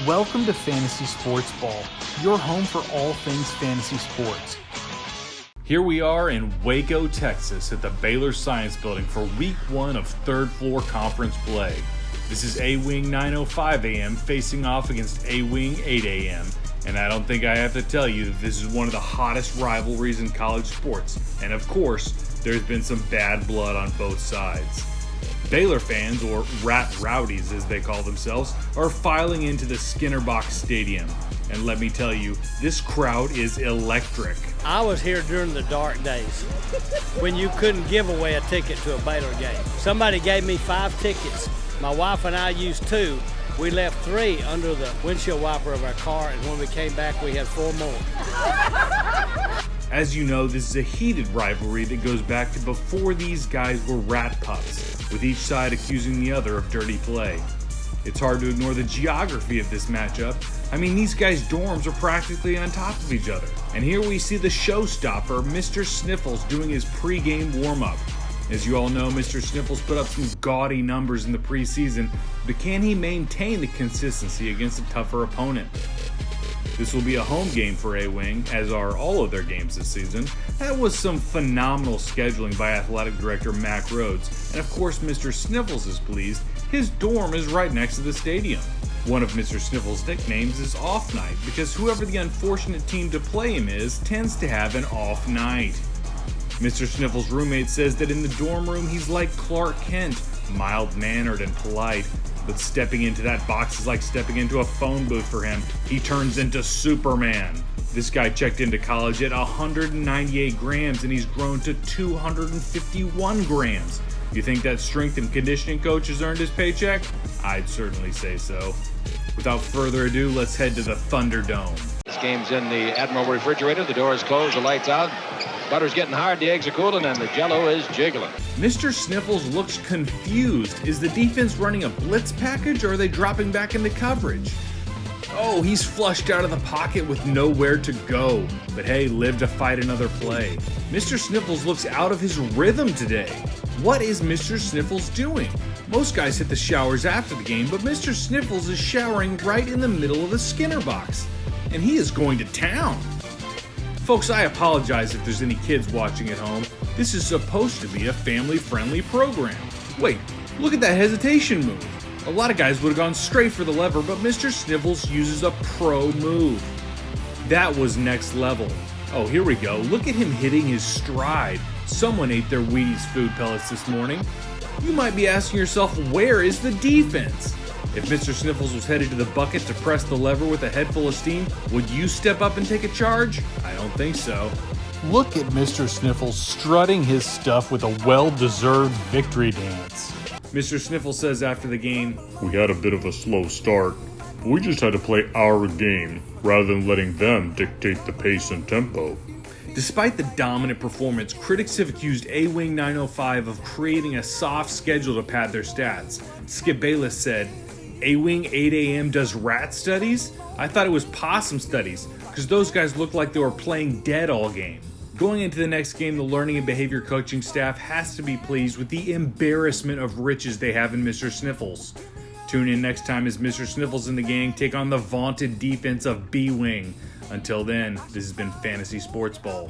Welcome to Fantasy Sports Ball, your home for all things fantasy sports. Here we are in Waco, Texas at the Baylor Science Building for week 1 of third floor conference play. This is A-Wing 9:05 a.m. facing off against A-Wing 8 a.m. And I don't think I have to tell you that this is one of the hottest rivalries in college sports. And of course, there's been some bad blood on both sides. Baylor fans, or Rat Rowdies as they call themselves, are filing into the Skinner Box Stadium. And let me tell you, this crowd is electric. I was here during the dark days when you couldn't give away a ticket to a Baylor game. Somebody gave me 5 tickets. My wife and I used 2. We left 3 under the windshield wiper of our car, and when we came back, we had 4 more. As you know, this is a heated rivalry that goes back to before these guys were rat pups, with each side accusing the other of dirty play. It's hard to ignore the geography of this matchup. I mean, these guys' dorms are practically on top of each other. And here we see the showstopper, Mr. Sniffles, doing his pregame warm-up. As you all know, Mr. Sniffles put up some gaudy numbers in the preseason, but can he maintain the consistency against a tougher opponent? This will be a home game for A-Wing, as are all of their games this season. That was some phenomenal scheduling by Athletic Director Mac Rhodes, and of course Mr. Sniffles is pleased. His dorm is right next to the stadium. One of Mr. Sniffles' nicknames is Off Night, because whoever the unfortunate team to play him is tends to have an off night. Mr. Sniffles' roommate says that in the dorm room he's like Clark Kent, mild-mannered and polite. But stepping into that box is like stepping into a phone booth for him. He turns into Superman. This guy checked into college at 198 grams and he's grown to 251 grams. You think that strength and conditioning coach has earned his paycheck? I'd certainly say so. Without further ado, let's head to the Thunderdome. This game's in the Admiral refrigerator. The door is closed, the lights out. Butter's getting hard, the eggs are cooling, and the jello is jiggling. Mr. Sniffles looks confused. Is the defense running a blitz package or are they dropping back into coverage? Oh, he's flushed out of the pocket with nowhere to go. But hey, live to fight another play. Mr. Sniffles looks out of his rhythm today. What is Mr. Sniffles doing? Most guys hit the showers after the game, but Mr. Sniffles is showering right in the middle of the Skinner box. And he is going to town. Folks, I apologize if there's any kids watching at home. This is supposed to be a family-friendly program. Wait, look at that hesitation move. A lot of guys would have gone straight for the lever, but Mr. Sniffles uses a pro move. That was next level. Oh, here we go. Look at him hitting his stride. Someone ate their Wheaties food pellets this morning. You might be asking yourself, where is the defense? If Mr. Sniffles was headed to the bucket to press the lever with a head full of steam, would you step up and take a charge? I don't think so. Look at Mr. Sniffles strutting his stuff with a well-deserved victory dance. Mr. Sniffles says after the game, "We had a bit of a slow start, but we just had to play our game rather than letting them dictate the pace and tempo." Despite the dominant performance, critics have accused A-Wing 9:05 of creating a soft schedule to pad their stats. Skip Bayless said, A-Wing 8 a.m. does rat studies? I thought it was possum studies, because those guys looked like they were playing dead all game. Going into the next game, the learning and behavior coaching staff has to be pleased with the embarrassment of riches they have in Mr. Sniffles. Tune in next time as Mr. Sniffles and the gang take on the vaunted defense of B-Wing. Until then, this has been Fantasy Sports Ball.